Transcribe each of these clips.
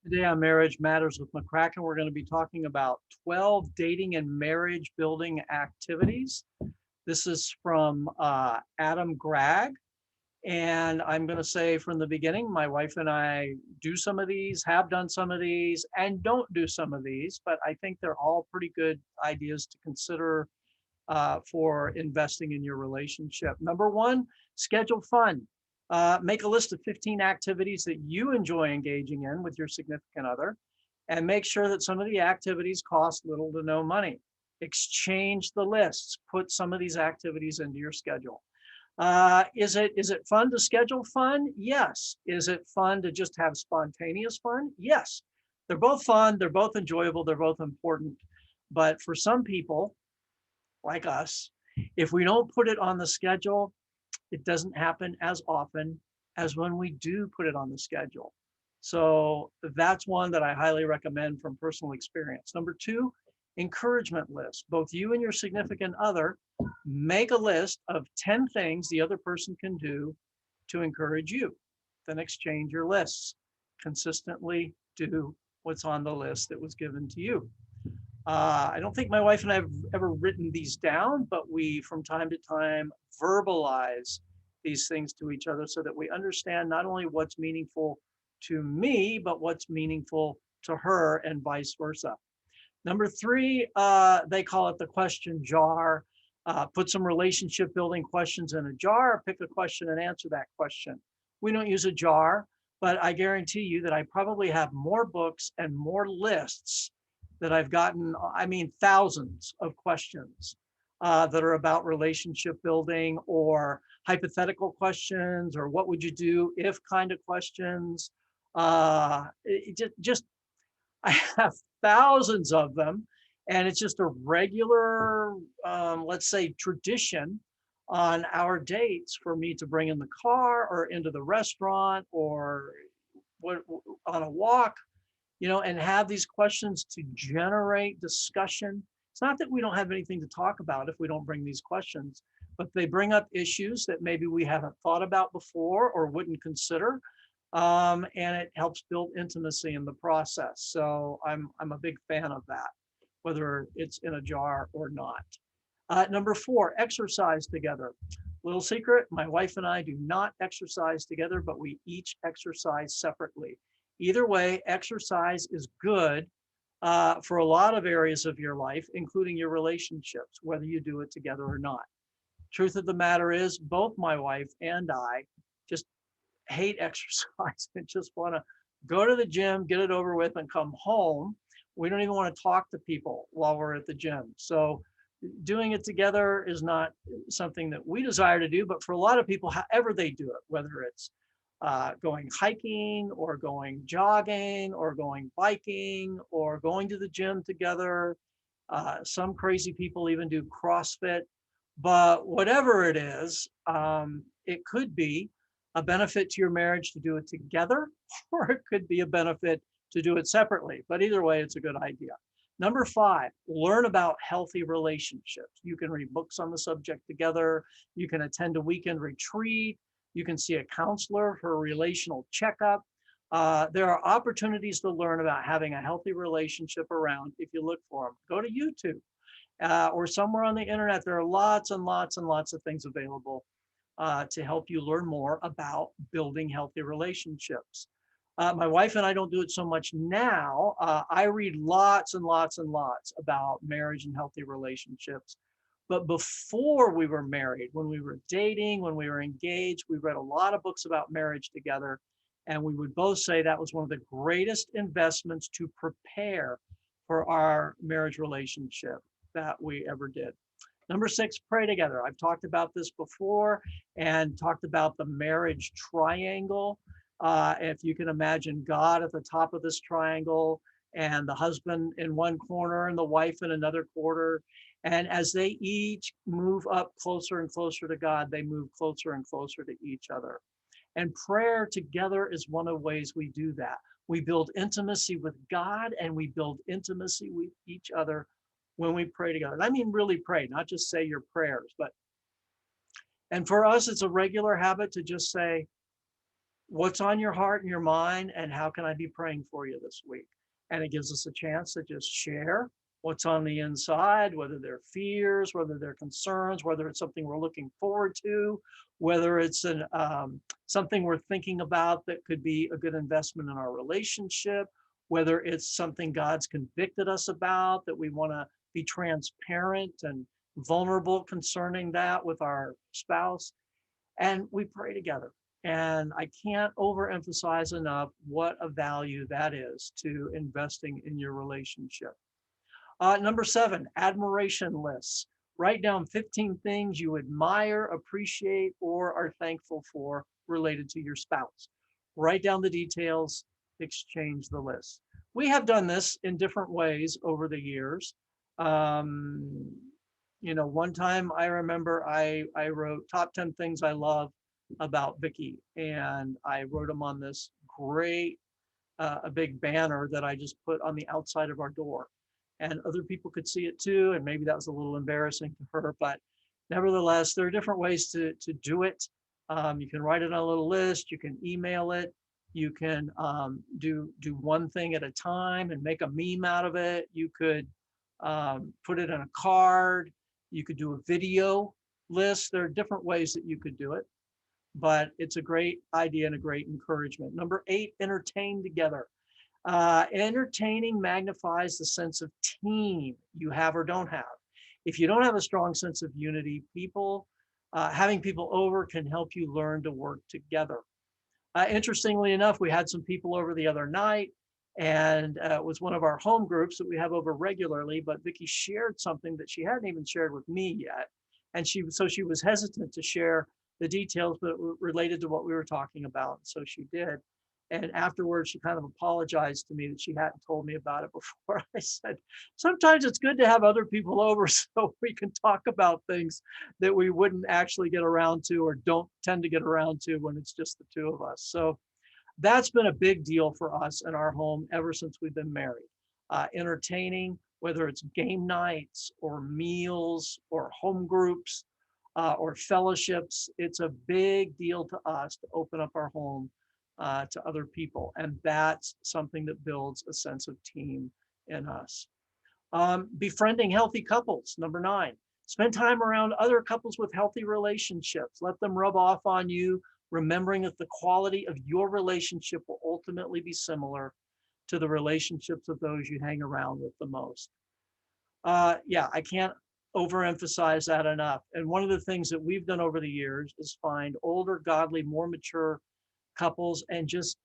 Today on Marriage Matters with McCracken, we're going to be talking about 12 dating and marriage building activities. This is from Adam Gregg. And I'm going to say from the beginning, my wife and I do some of these, have done some of these, and don't do some of these, but I think they're all pretty good ideas to consider for investing in your relationship. Number one, schedule fun. Make a list of 15 activities that you enjoy engaging in with your significant other, and make sure that some of the activities cost little to no money. Exchange the lists. Put some of these activities into your schedule. Is it fun to schedule fun? Yes. Is it fun to just have spontaneous fun? Yes. They're both fun. They're both enjoyable. They're both important. But for some people, like us, if we don't put it on the schedule, it doesn't happen as often as when we do put it on the schedule. So that's one that I highly recommend from personal experience. Number two, encouragement list. Both you and your significant other make a list of 10 things the other person can do to encourage you. Then exchange your lists. Consistently do what's on the list that was given to you. I don't think my wife and I have ever written these down, but we, from time to time, verbalize these things to each other so that we understand not only what's meaningful to me, but what's meaningful to her and vice versa. Number three, they call it the question jar. Put some relationship building questions in a jar, pick a question and answer that question. We don't use a jar, but I guarantee you that I probably have more books and more lists that I've gotten, I mean, thousands of questions that are about relationship building or hypothetical questions or what would you do if kind of questions. Just I have thousands of them, and it's just a regular, let's say, tradition on our dates for me to bring in the car or into the restaurant or what, on a walk, and have these questions to generate discussion. It's not that we don't have anything to talk about if we don't bring these questions, but they bring up issues that maybe we haven't thought about before or wouldn't consider. And it helps build intimacy in the process. So I'm a big fan of that, whether it's in a jar or not. Number four, exercise together. Little secret, my wife and I do not exercise together, but we each exercise separately. Either way, exercise is good for a lot of areas of your life, including your relationships, whether you do it together or not. Truth of the matter is, both my wife and I just hate exercise and just want to go to the gym, get it over with, and come home. We don't even want to talk to people while we're at the gym. So doing it together is not something that we desire to do, but for a lot of people, however they do it, whether it's going hiking or going jogging or going biking or going to the gym together. Some crazy people even do CrossFit, but whatever it is, it could be a benefit to your marriage to do it together, or it could be a benefit to do it separately. But either way, it's a good idea. Number five, learn about healthy relationships. You can read books on the subject together. You can attend a weekend retreat. You can see a counselor for a relational checkup. There are opportunities to learn about having a healthy relationship around if you look for them. Go to YouTube or somewhere on the internet. There are lots and lots and lots of things available to help you learn more about building healthy relationships. My wife and I don't do it so much now. I read lots and lots and lots about marriage and healthy relationships. But before we were married, when we were dating, when we were engaged, we read a lot of books about marriage together. And we would both say that was one of the greatest investments to prepare for our marriage relationship that we ever did. Number six, pray together. I've talked about this before and talked about the marriage triangle. If you can imagine God at the top of this triangle and the husband in one corner and the wife in another corner. And as they each move up closer and closer to God, they move closer and closer to each other. And prayer together is one of the ways we do that. We build intimacy with God and we build intimacy with each other when we pray together. And I mean, really pray, not just say your prayers, but, and for us, it's a regular habit to just say, what's on your heart and your mind, and how can I be praying for you this week? And it gives us a chance to just share what's on the inside, whether they're fears, whether they're concerns, whether it's something we're looking forward to, whether it's something we're thinking about that could be a good investment in our relationship, whether it's something God's convicted us about that we want to be transparent and vulnerable concerning that with our spouse, and we pray together. And I can't overemphasize enough what a value that is to investing in your relationship. Number 7, admiration lists. Write down 15 things you admire, appreciate, or are thankful for related to your spouse. Write down the details, exchange the list. We have done this in different ways over the years. Um, one time I remember I wrote top 10 things I love about Vicky, and I wrote them on this great a big banner that I just put on the outside of our door, and other people could see it too. And maybe that was a little embarrassing to her, but nevertheless, there are different ways to do it. You can write it on a little list. You can email it. You can do one thing at a time and make a meme out of it. You could put it in a card. You could do a video list. There are different ways that you could do it, but it's a great idea and a great encouragement. Number 8, entertain together. Entertaining magnifies the sense of team you have or don't have. If you don't have a strong sense of unity, having people over can help you learn to work together. Interestingly enough, we had some people over the other night, and it was one of our home groups that we have over regularly, but Vicki shared something that she hadn't even shared with me yet. And she was hesitant to share the details, but related to what we were talking about. So she did. And afterwards, she kind of apologized to me that she hadn't told me about it before. I said, sometimes it's good to have other people over so we can talk about things that we wouldn't actually get around to or don't tend to get around to when it's just the two of us. So that's been a big deal for us in our home ever since we've been married. Entertaining, whether it's game nights or meals or home groups or fellowships, it's a big deal to us to open up our home to other people. And that's something that builds a sense of team in us. Befriending healthy couples, number 9. Spend time around other couples with healthy relationships. Let them rub off on you, remembering that the quality of your relationship will ultimately be similar to the relationships of those you hang around with the most. Yeah, I can't overemphasize that enough. And one of the things that we've done over the years is find older, godly, more mature couples and just,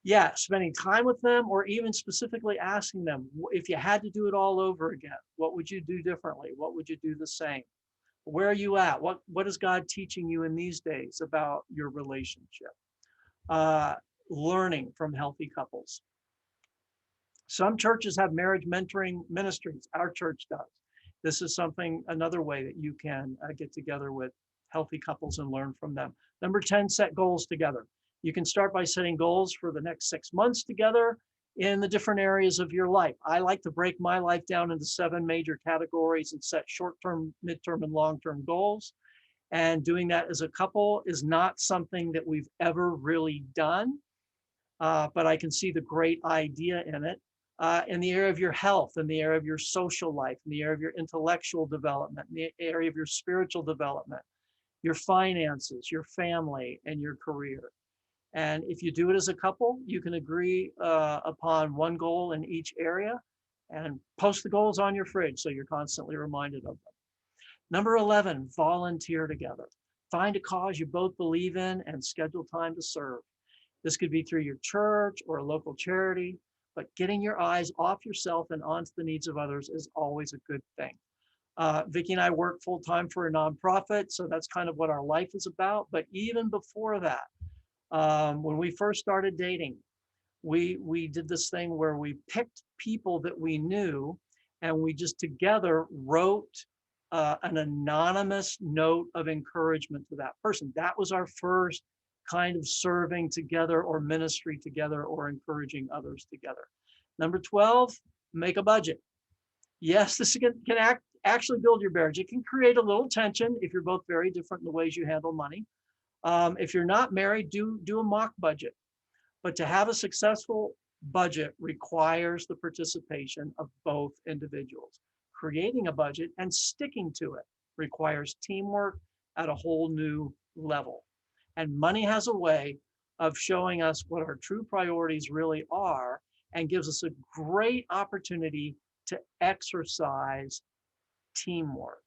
yeah, spending time with them, or even specifically asking them, if you had to do it all over again, what would you do differently? What would you do the same? Where are you at? What is God teaching you in these days about your relationship? Uh, Learning from healthy couples. Some churches have marriage mentoring ministries. Our church does. This is another way that you can get together with healthy couples and learn from them. Number 10, set goals together. You can start by setting goals for the next 6 months together in the different areas of your life. I like to break my life down into 7 major categories and set short-term, mid-term, and long-term goals. And doing that as a couple is not something that we've ever really done, but I can see the great idea in it. In the area of your health, in the area of your social life, in the area of your intellectual development, in the area of your spiritual development, your finances, your family, and your career. And if you do it as a couple, you can agree upon one goal in each area and post the goals on your fridge so you're constantly reminded of them. Number 11, volunteer together. Find a cause you both believe in and schedule time to serve. This could be through your church or a local charity, but getting your eyes off yourself and onto the needs of others is always a good thing. Vicki and I work full time for a nonprofit, so that's kind of what our life is about. But even before that, when we first started dating, we did this thing where we picked people that we knew, and we just together wrote an anonymous note of encouragement to that person. That was our first kind of serving together or ministry together or encouraging others together. Number 12, make a budget. Yes, this can actually build your marriage. It can create a little tension if you're both very different in the ways you handle money. If you're not married, do a mock budget. But to have a successful budget requires the participation of both individuals. Creating a budget and sticking to it requires teamwork at a whole new level. And money has a way of showing us what our true priorities really are and gives us a great opportunity to exercise teamwork.